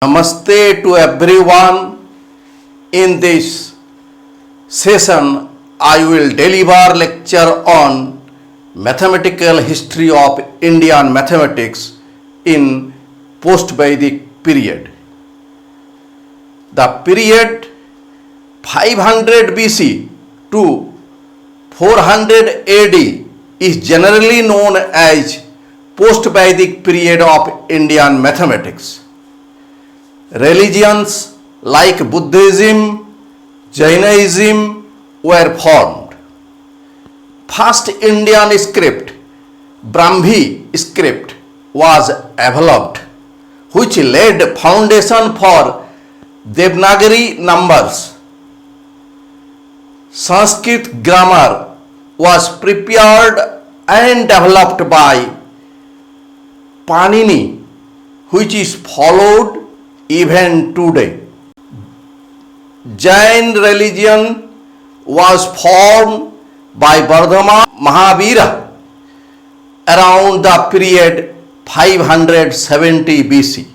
Namaste to everyone. In this session, I will deliver lecture on mathematical history of Indian mathematics in post-Vedic period. The period 500 BC to 400 AD is generally known as post-Vedic period of Indian mathematics. Religions like Buddhism, Jainism were formed. First Indian script, Brahmi script, was developed, which laid foundation for Devanagari numbers. Sanskrit grammar was prepared and developed by Panini, which is followed even today. Jain religion was formed by Vardhama Mahavira around the period 570 BC.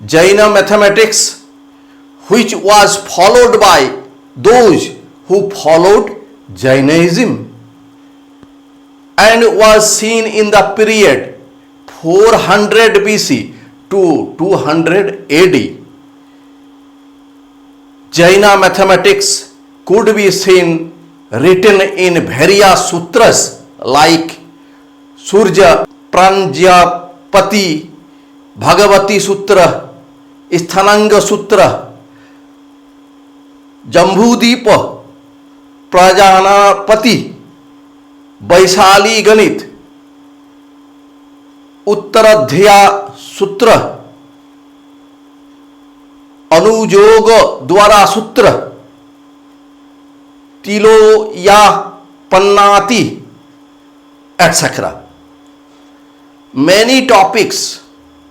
Jaina mathematics, which was followed by those who followed Jainism and was seen in the period 400 BC to 200 AD. Jaina mathematics could be seen written in various sutras like Surya Pranjapati, Bhagavati Sutra, Sthananga Sutra, Jambudvipa, Prajanapati, Vaishali Ganit, Uttaradhya सूत्र, अनुयोग द्वारा सूत्र, तिलो या पन्नाति, etc. Many topics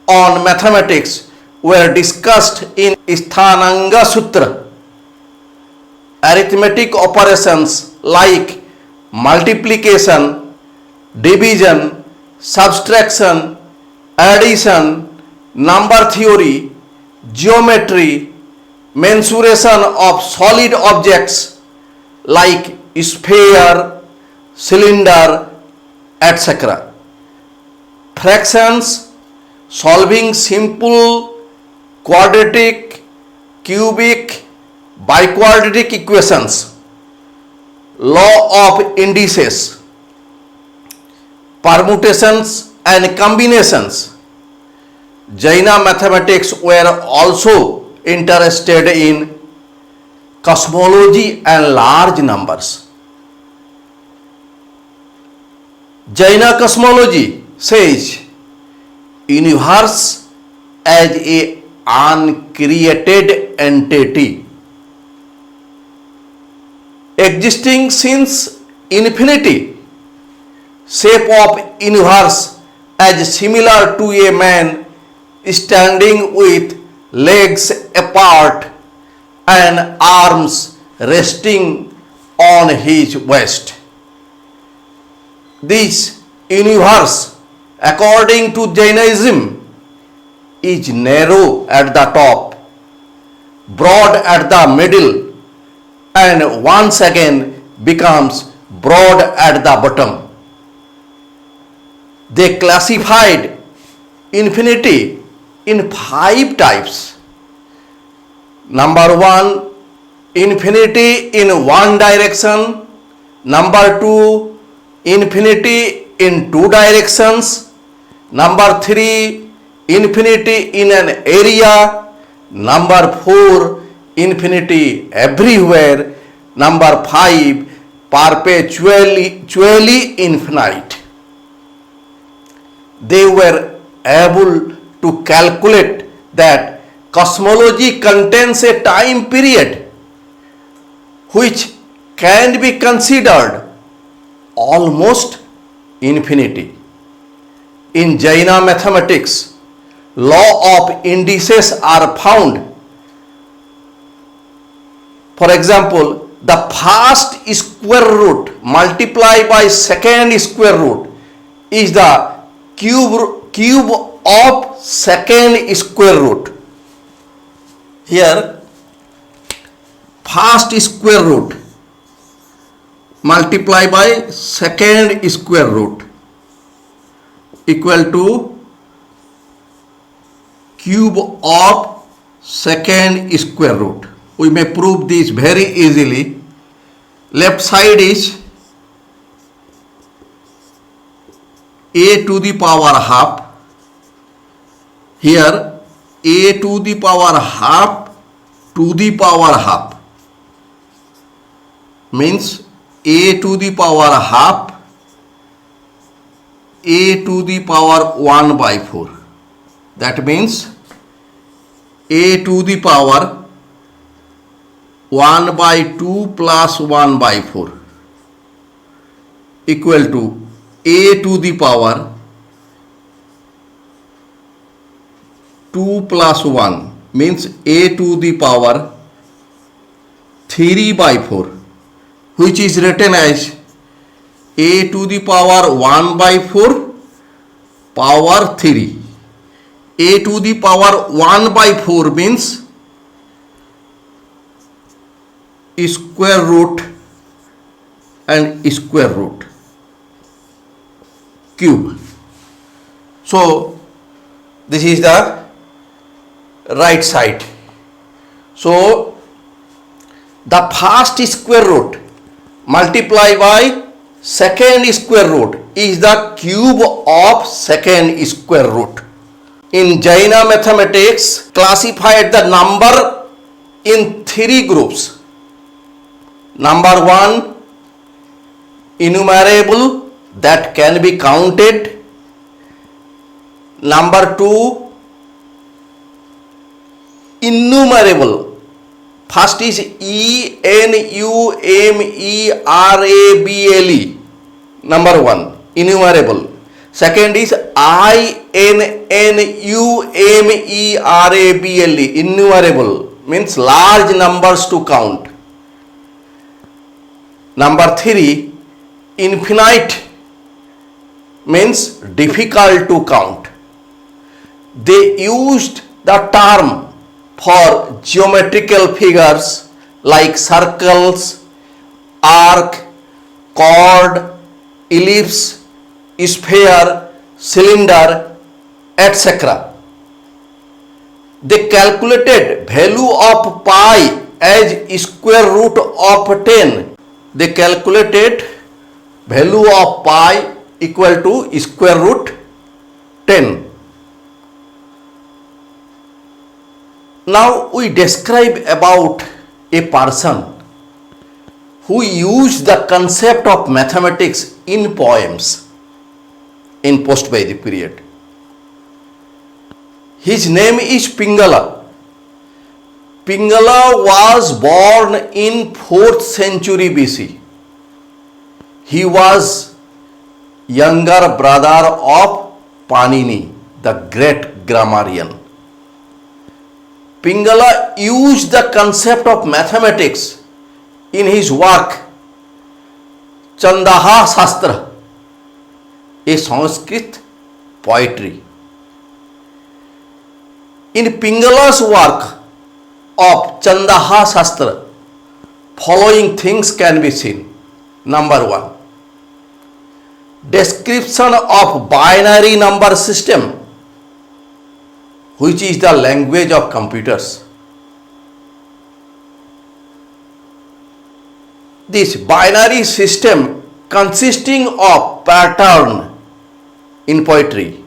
on mathematics were discussed in Sthananga Sutra. Arithmetic operations like multiplication, division, subtraction, addition, number theory, geometry, mensuration of solid objects like sphere, cylinder, etc. Fractions, solving simple quadratic, cubic, biquadratic equations, law of indices, permutations and combinations. Jaina mathematics were also interested in cosmology and large numbers. Jaina cosmology says universe as a uncreated entity existing since infinity, shape of universe as similar to a man standing with legs apart and arms resting on his waist. This universe, according to Jainism, is narrow at the top, broad at the middle, and once again becomes broad at the bottom. They classified infinity in 5 types. Number 1, infinity in one direction. Number 2, infinity in 2 directions. Number 3, infinity in an area. Number 4, infinity everywhere. Number 5, perpetually infinite. They were able to calculate that cosmology contains a time period which can be considered almost infinity. In Jaina mathematics, law of indices are found. For example, the first square root multiplied by second square root is the cube of second square root. Here first square root multiply by second square root equal to cube of second square root. We may prove this very easily. Left side is a to the power half. Here a to the power half to the power half means a to the power half a to the power 1 by 4. That means a to the power 1 by 2 plus 1 by 4 equal to a to the power 2 plus 1 means a to the power 3 by 4, which is written as a to the power 1 by 4 power 3. A to the power 1 by 4 means square root and square root cube. So this is the right side. So the first square root multiply by second square root is the cube of second square root. In Jaina mathematics, classified the number in 3 groups. Number 1, innumerable that can be counted. Number 2, innumerable. First is ENUMERABLE. Number 1, innumerable. Second is INNUMERABLE, innumerable, means large numbers to count. Number 3, infinite, means difficult to count. They used the term for geometrical figures like circles, arc, chord, ellipse, sphere, cylinder, etc. They calculated value of pi as square root of 10. They calculated value of pi equal to square root 10. Now we describe about a person who used the concept of mathematics in poems in post-Vedic period. His name is Pingala. Pingala was born in 4th century BC. He was younger brother of Panini, the great grammarian. Pingala used the concept of mathematics in his work Chandaha Shastra, a Sanskrit poetry. In Pingala's work of Chandaha Shastra, following things can be seen. Number 1, description of binary number system, which is the language of computers. This binary system consisting of pattern in poetry,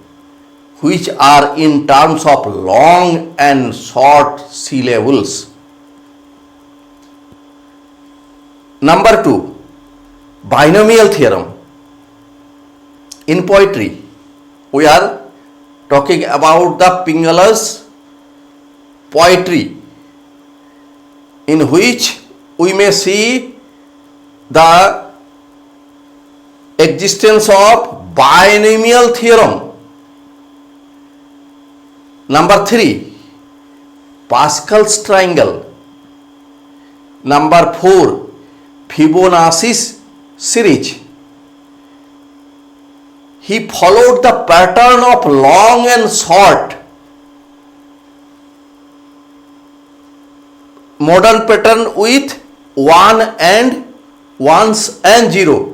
which are in terms of long and short syllables. Number 2, binomial theorem. In poetry, we are talking about the Pingala's poetry, in which we may see the existence of binomial theorem. Number 3, Pascal's triangle. Number 4, Fibonacci's series. He followed the pattern of long and short model pattern with 1 and ones and 0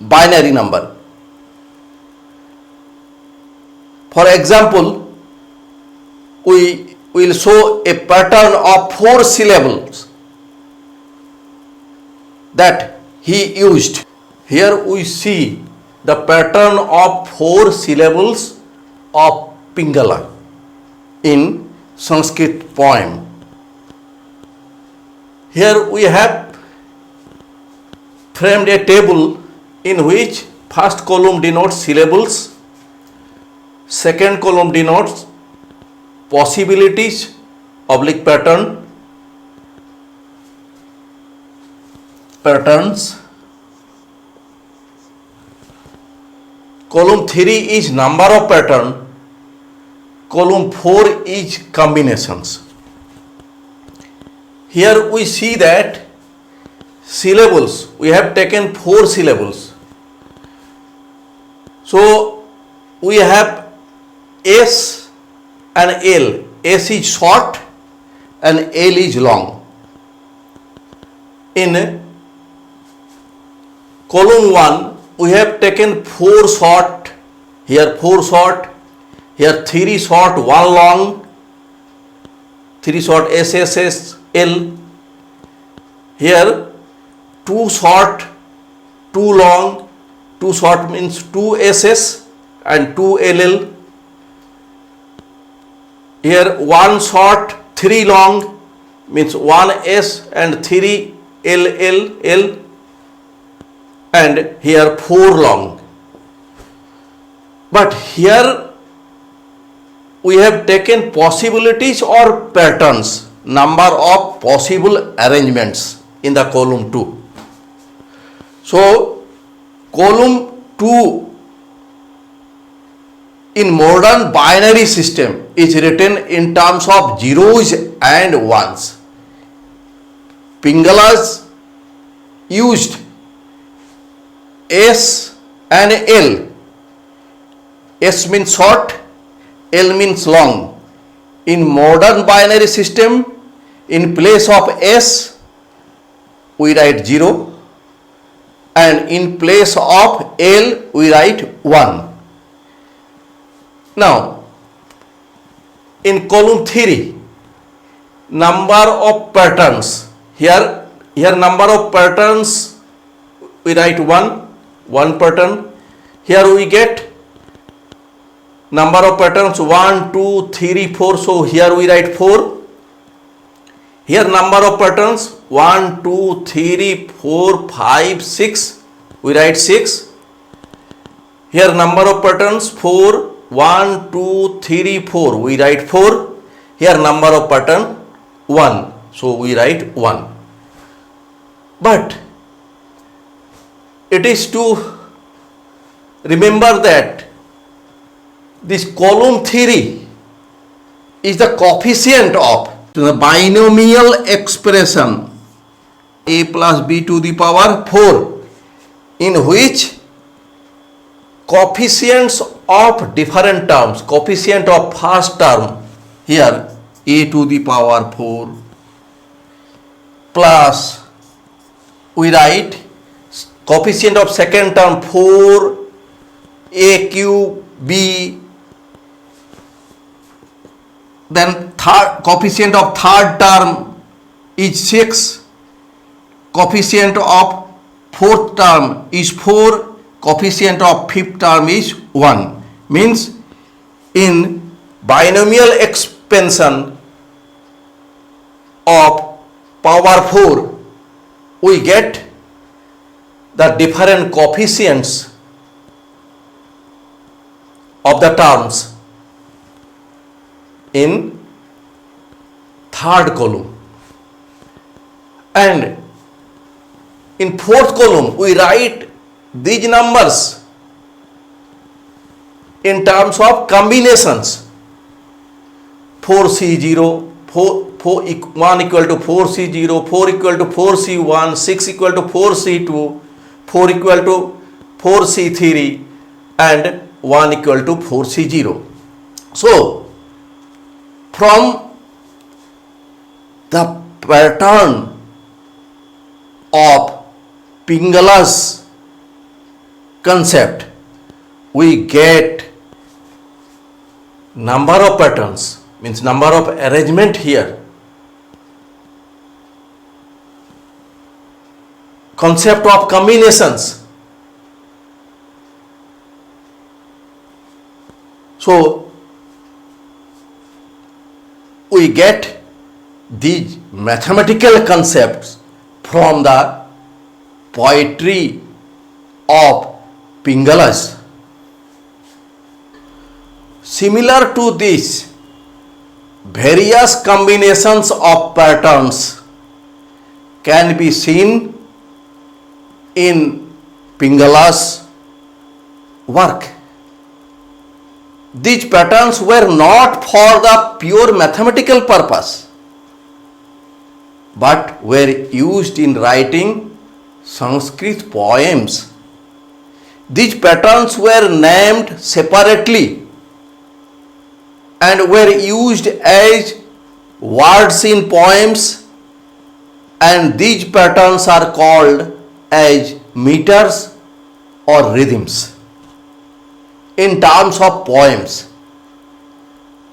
binary number. For example, we will show a pattern of 4 syllables that he used. Here we see the pattern of 4 syllables of Pingala in Sanskrit poem. Here we have framed a table in which first column denotes syllables, second column denotes possibilities, oblique patterns. Column 3 is number of pattern. Column 4 is combinations. Here we see that syllables, we have taken 4 syllables. So we have S and L. S is short and L is long. In column 1, we have taken 4 short, here 4 short, here 3 short, 1 long, 3 short S, S, S, L. Here 2 short, 2 long, 2 short means 2 SS and 2 LL. Here 1 short, 3 long means 1 S and 3 LL. And here 4 long. But here we have taken possibilities or patterns, number of possible arrangements in the column 2. So column 2 in modern binary system is written in terms of zeros and ones. Pingalas used S and L. S means short, L means long. In modern binary system, in place of S, we write 0 and in place of L, we write 1. Now, in column 3, number of patterns. Here number of patterns, we write 1 pattern. Here we get number of patterns 1, 2, 3, 4. So here we write 4. Here number of patterns 1, 2, 3, 4, 5, 6. We write 6. Here number of patterns 4, 1, 2, 3, 4. We write 4. Here number of pattern 1. So we write 1. But it is to remember that this column 3 is the coefficient of the binomial expression a plus b to the power 4, in which coefficients of different terms, coefficient of first term here a to the power 4 plus we write coefficient of second term 4 a cube b, then coefficient of third term is 6, coefficient of fourth term is 4, coefficient of fifth term is 1. Means in binomial expansion of power 4, we get the different coefficients of the terms in third column, and in fourth column we write these numbers in terms of combinations. 4C0, 1 equal to 4C0, 4 equal to 4C1, 6 equal to 4C2, 4 equal to 4C3 and 1 equal to 4C0. So from the pattern of Pingala's concept, we get number of patterns, means number of arrangement here. Concept of combinations. So we get these mathematical concepts from the poetry of Pingalas. Similar to this, various combinations of patterns can be seen in Pingala's work. These patterns were not for the pure mathematical purpose, but were used in writing Sanskrit poems. These patterns were named separately and were used as words in poems, and these patterns are called as meters or rhythms in terms of poems.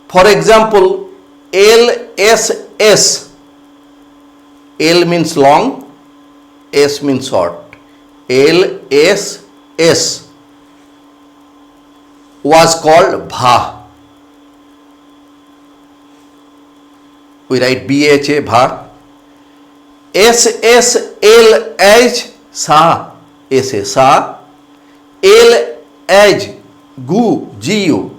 For example, LSS, L means long, S means short. LSS was called Bha. We write BHA, Bha. SSL as Sa, S A Sa. L as Gu, Gu.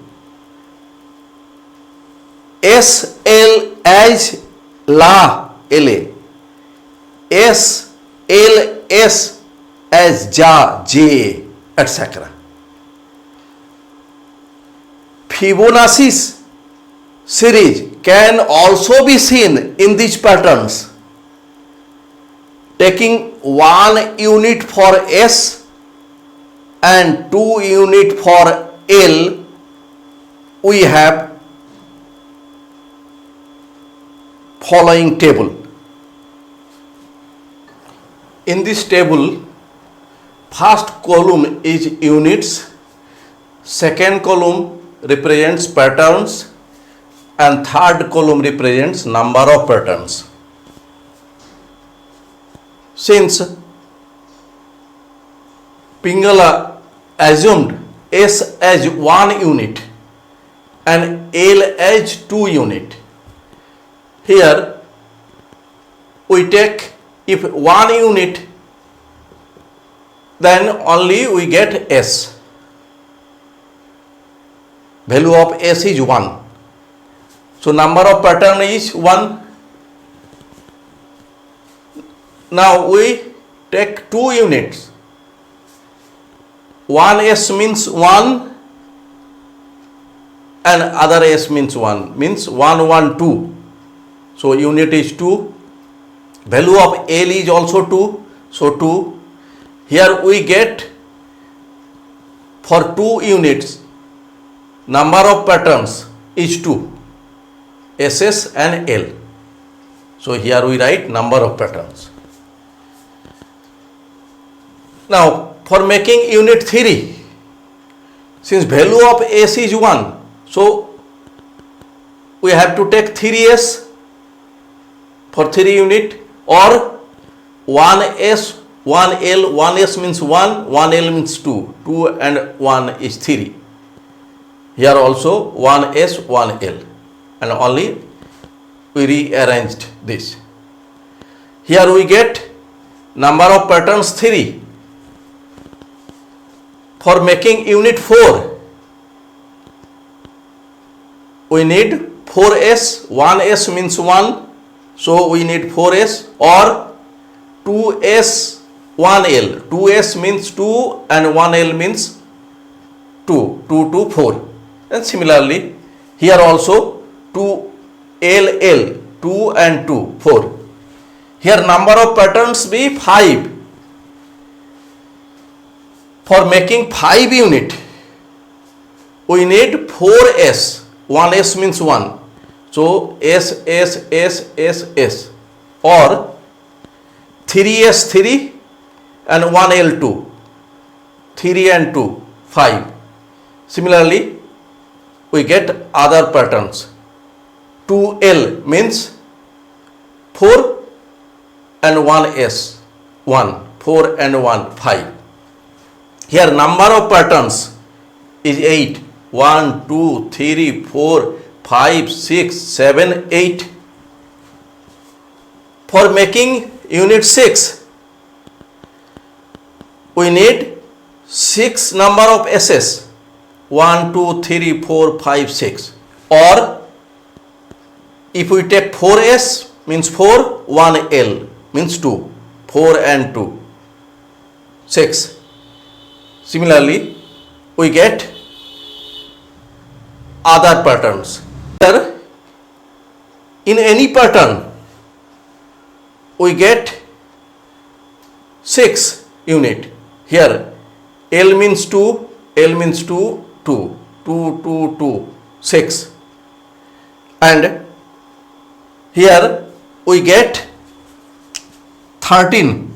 SL as La, La. SLS as Ja, J, etc. Fibonacci series can also be seen in these patterns. Taking 1 unit for S and 2 unit for L, we have following table. In this table, first column is units, second column represents patterns, and third column represents number of patterns. Since Pingala assumed S as 1 unit and L as 2 unit, here we take, if 1 unit, then only we get S. Value of S is 1. So number of pattern is 1. Now we take 2 units. 1 S means 1 and other S means 1, means 1, 1, 2. So unit is 2. Value of L is also 2. So 2. Here we get for 2 units, number of patterns is 2. SS and L. So here we write number of patterns. Now for making unit 3, since value of S is 1, so we have to take 3S for 3 unit, or 1S, 1L, 1S means 1, 1L means 2, 2 and 1 is 3. Here also 1S, 1L, and only we rearranged this. Here we get number of patterns 3. For making unit 4, we need 4S, 1S means 1, so we need 4S, or 2S, 1L, 2S means 2 and 1L means 2, 2 to 4. And similarly, here also 2LL, 2 and 2, 4. Here number of patterns be 5. For making 5 unit, we need 4S. 1S means 1. So S, S, S, S, S. or 3s3 and 1l2, 3 and 2, 5. Similarly, we get other patterns. 2l means 4 and 1s, 1, 4 and 1, 5. Here number of patterns is 8. 1, 2, 3, 4, 5, 6, 7, 8. For making unit 6, we need 6 number of S's. 1, 2, 3, 4, 5, 6. Or if we take 4S means 4, 1L means 2. 4 and 2, 6. Similarly, we get other patterns. Here, in any pattern, we get 6 unit. Here, L means 2, L means 2, 2, 2, 2, 2, 6. And here we get 13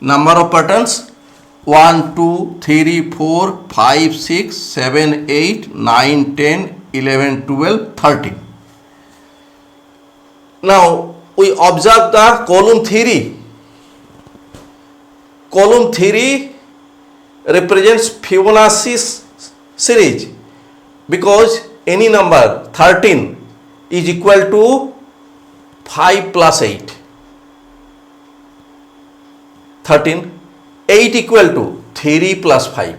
number of patterns. 1, 2, 3, 4, 5, 6, 7, 8, 9, 10, 11, 12, 13. Now we observe the column 3. Column 3 represents Fibonacci series because any number 13 is equal to 5 plus 8. 13. 8 equal to 3 plus 5.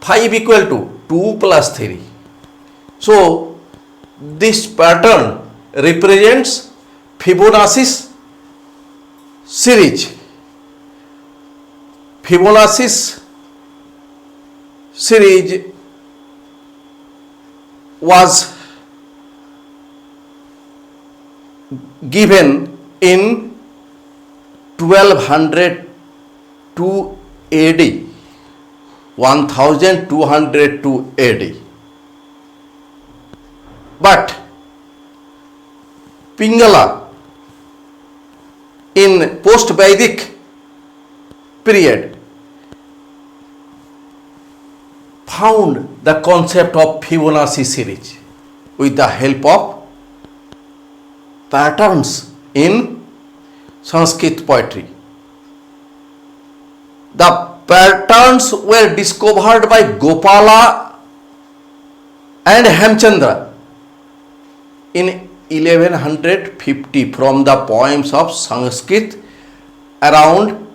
5 equal to 2 plus 3. So, this pattern represents Fibonacci series. Fibonacci series was given in 1202 AD, 1202 AD. But Pingala in post-Vedic period found the concept of Fibonacci series with the help of patterns in Sanskrit poetry. The patterns were discovered by Gopala and Hemchandra in 1150 from the poems of Sanskrit around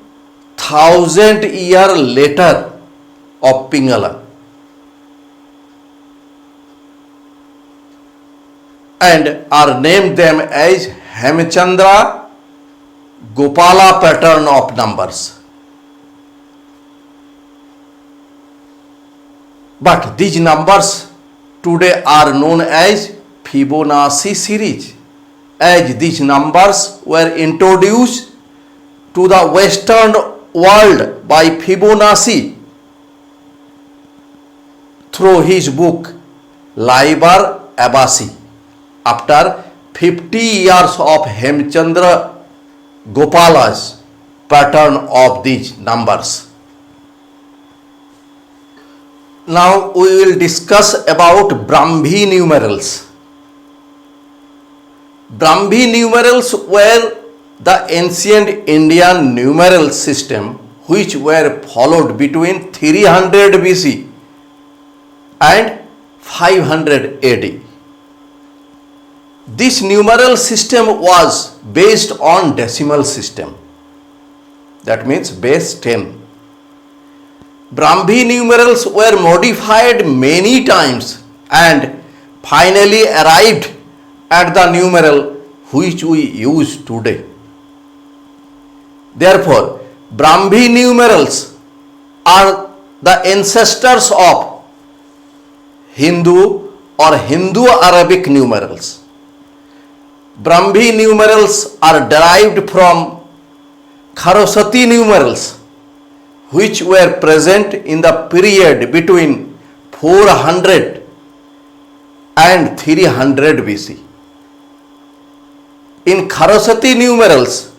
1000 years later of Pingala. And are named them as Hemchandra Gopala pattern of numbers. But these numbers today are known as Fibonacci series, as these numbers were introduced to the Western world by Fibonacci through his book Liber Abaci after 50 years of Hemchandra Gopala's pattern of these numbers. Now we will discuss about Brahmi numerals. Brahmi numerals were the ancient Indian numeral system which were followed between 300 BC and 500 AD. This numeral system was based on decimal system. That means base 10. Brahmi numerals were modified many times and finally arrived at the numeral which we use today. Therefore, Brahmi numerals are the ancestors of Hindu or Hindu-Arabic numerals. Brahmi numerals are derived from Kharosthi numerals which were present in the period between 400 and 300 BC. In Kharosati numerals,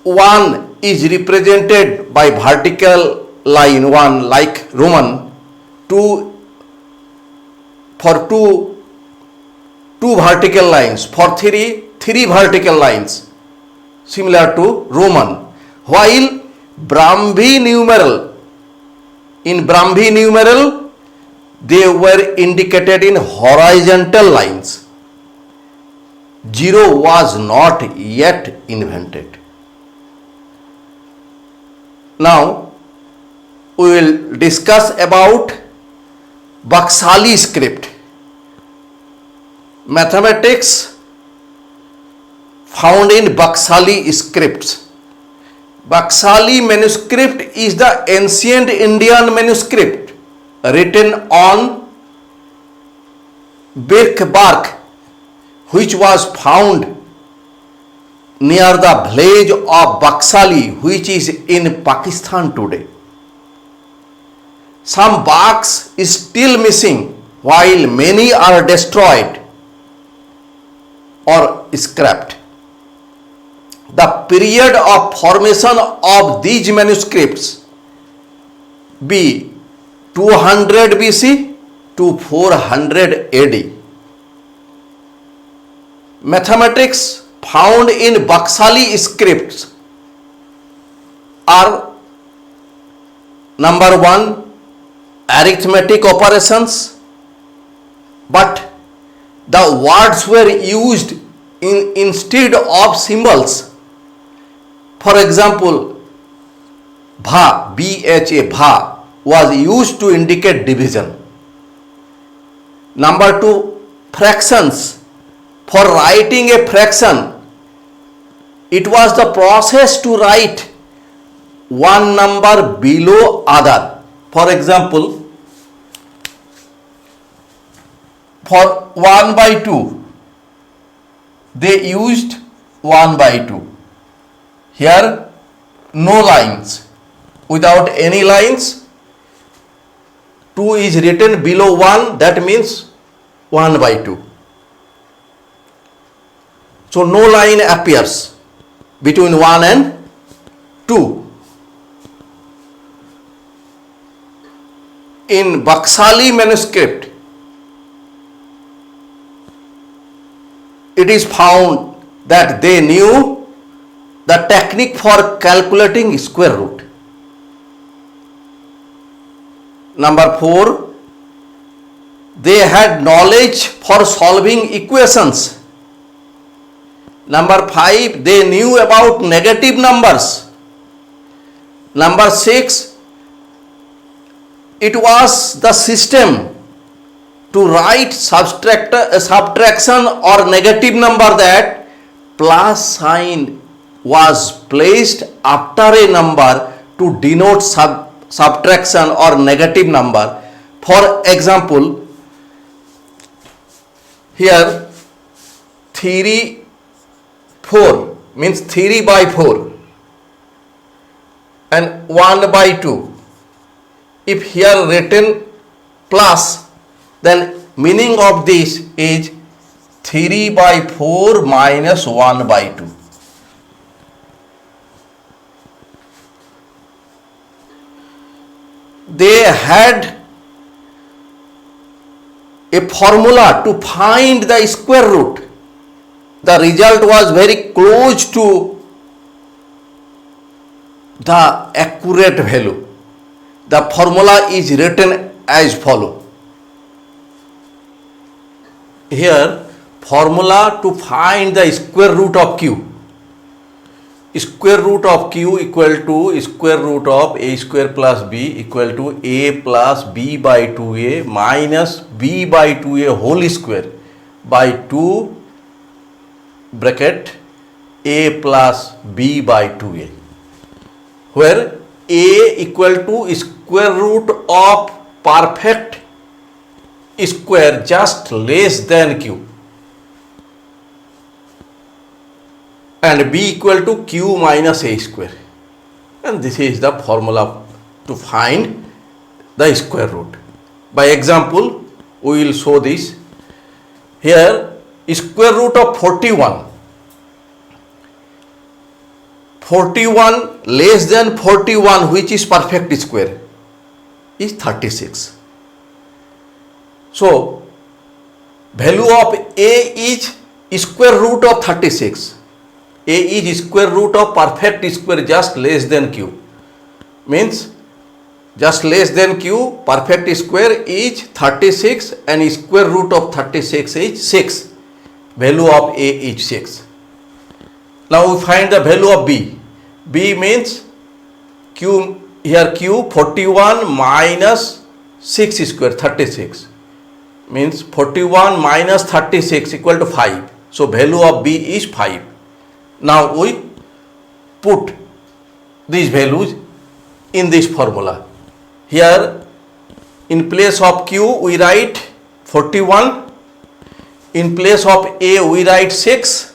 1 is represented by vertical line 1 like Roman, 2 for 2 vertical lines, for 3 vertical lines similar to Roman, while Brahmi numeral, in Brahmi numeral they were indicated in horizontal lines. 0 was not yet invented. Now we will discuss about Baksali script. Mathematics found in Baksali scripts. Baksali manuscript is the ancient Indian manuscript written on birch bark, which was found near the village of Baksali, which is in Pakistan today. Some barks is still missing, while many are destroyed or scrapped. The period of formation of these manuscripts be 200 BC to 400 AD. Mathematics found in Baksali scripts are: number 1, arithmetic operations, but the words were used instead of symbols. For example, bha, bha, bha was used to indicate division. Number 2, fractions. For writing a fraction, it was the process to write one number below other. For example, for 1/2, they used 1/2. Here no lines. Without any lines, 2 is written below 1, that means 1/2. So no line appears between 1 and 2. In Baksali manuscript, it is found that they knew the technique for calculating square root. Number 4, they had knowledge for solving equations. Number 5, they knew about negative numbers. Number 6, it was the system to write subtraction or negative number, that plus sign was placed after a number to denote subtraction or negative number. For example, here 3/4 means 3/4 and 1/2. If here written plus, then meaning of this is 3/4 minus 1/2. They had a formula to find the square root. The result was very close to the accurate value. The formula is written as follow. Here, formula to find the square root of q. Square root of q equal to square root of a square plus b equal to a plus b by 2a minus b by 2a whole square by 2 bracket a plus b by 2a, where a equal to square root of perfect square just less than q, and b equal to q minus a square, and this is the formula to find the square root. By example, we will show this. Here square root of 41. 41 less than 41, which is perfect square, is 36. So value of A is square root of 36. A is square root of perfect square just less than Q. Means just less than Q, perfect square is 36 and square root of 36 is 6. Value of A is 6. Now we find the value of B. B means Q, here Q 41 minus 6 square 36. Means 41 minus 36 equal to 5. So value of B is 5. Now we put these values in this formula. Here in place of Q we write 41, in place of A we write 6,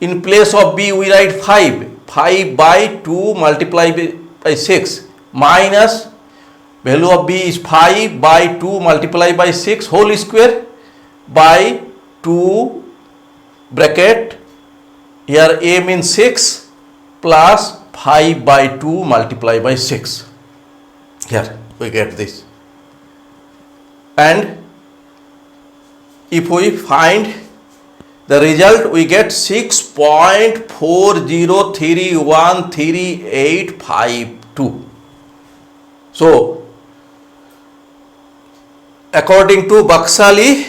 in place of B we write 5. 5 by 2 multiplied by 6 minus value of B is 5 by 2 multiplied by 6 whole square by 2 bracket, here A means 6 plus 5 by 2 multiplied by 6. Here we get this. And if we find the result, we get 6.40313852. So according to Baksali,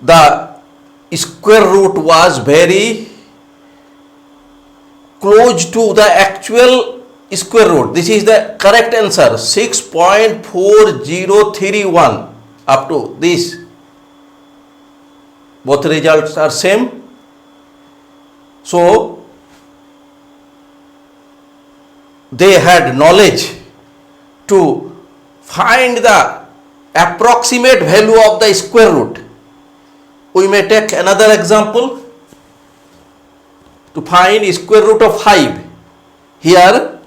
the square root was very close to the actual square root. This is the correct answer, 6.4031. Up to this, both results are same. So they had knowledge to find the approximate value of the square root. We may take another example to find square root of 5. Here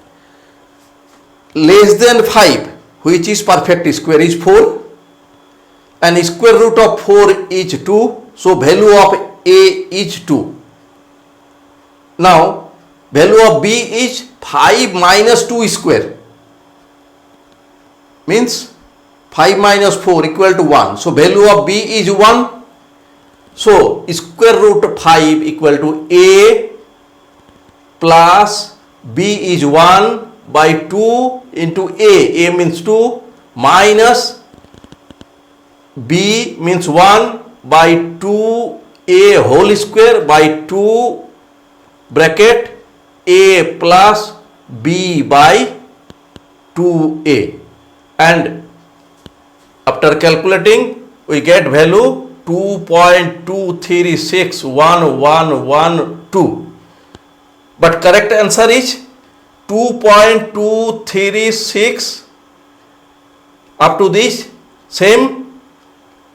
less than 5, which is perfect square, is 4 and square root of 4 is 2. So value of A is 2. Now value of B is 5 minus 2 square, means 5 minus 4 equal to 1. So value of B is 1. So square root of 5 equal to A plus B is 1 by 2 into A means 2 minus B means 1 by 2A whole square by 2 bracket A plus B by 2A, and after calculating we get value 2.236112, but correct answer is 2.236 up to this same,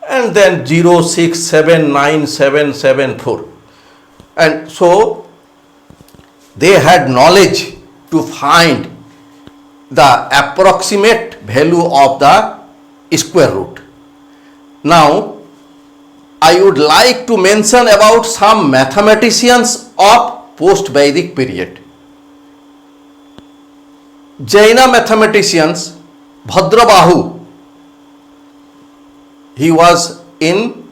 and then 0.679774. And so they had knowledge to find the approximate value of the square root. Now I would like to mention about some mathematicians of post-Vedic period. Jaina mathematicians, Bhadrabahu, he was in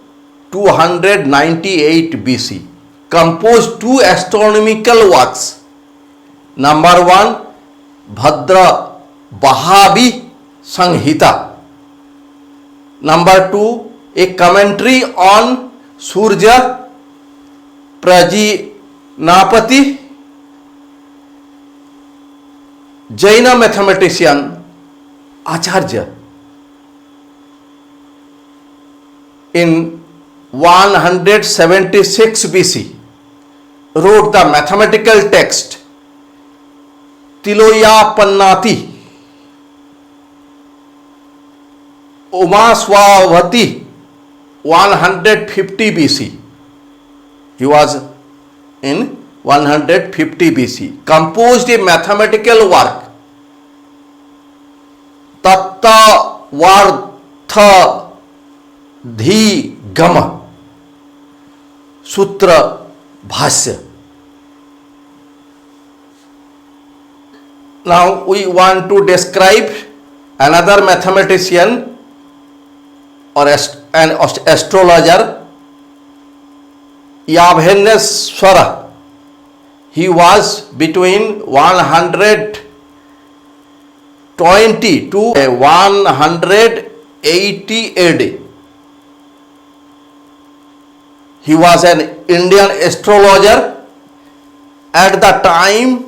298 BC, composed two astronomical works. Number one, Bhadra Bahavi Sanghita. Number two, a commentary on Surya Prajinapati. Jaina mathematician Acharya in 176 BC wrote the mathematical text Tiloyapannati. Umaswavati 150 BC. He was in 150 BC, composed a mathematical work Tattavartha Dhi-gama Sutra Bhasya. Now we want to describe another mathematician or an astrologer, Yabneswara. He was between 120 to 180 AD. He was an Indian astrologer. At the time,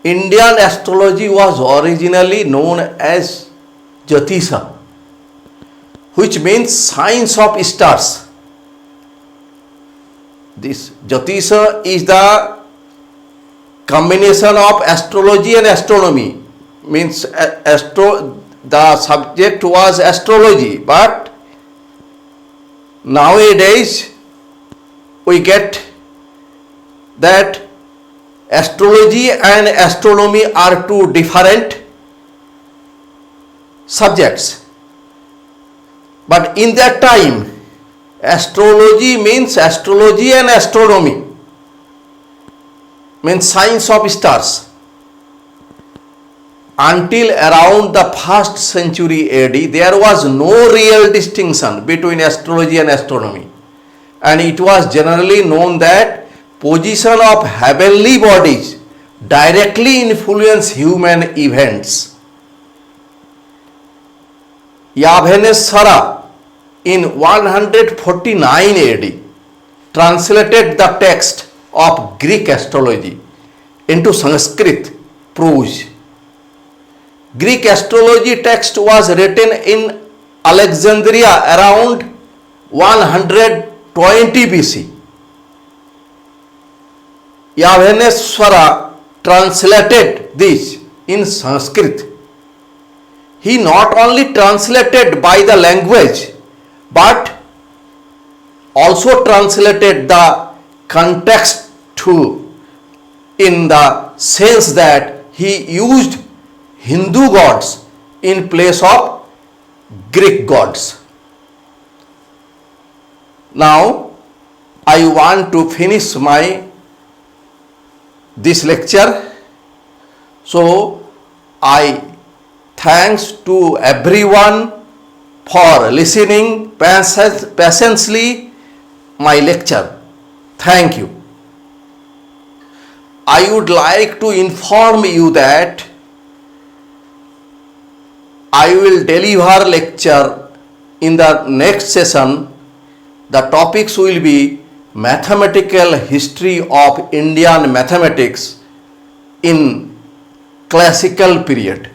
Indian astrology was originally known as Jyotisha, which means science of stars. This Jyotisha is the combination of astrology and astronomy. Means the subject was astrology, but nowadays we get that astrology and astronomy are two different subjects. But in that time, astrology means astrology and astronomy means science of stars. Until around the 1st century AD, there was no real distinction between astrology and astronomy, and it was generally known that position of heavenly bodies directly influence human events. Yabneswara in 149 AD translated the text of Greek astrology into Sanskrit prose. Greek astrology text was written in Alexandria around 120 BC. Yabneswara translated this in Sanskrit. He not only translated by the language but also translated the context too, in the sense that he used Hindu gods in place of Greek gods. Now I want to finish this lecture. So I thanks to everyone for listening patiently my lecture. Thank you. I would like to inform you that I will deliver lecture in the next session. The topics will be mathematical history of Indian mathematics in classical period.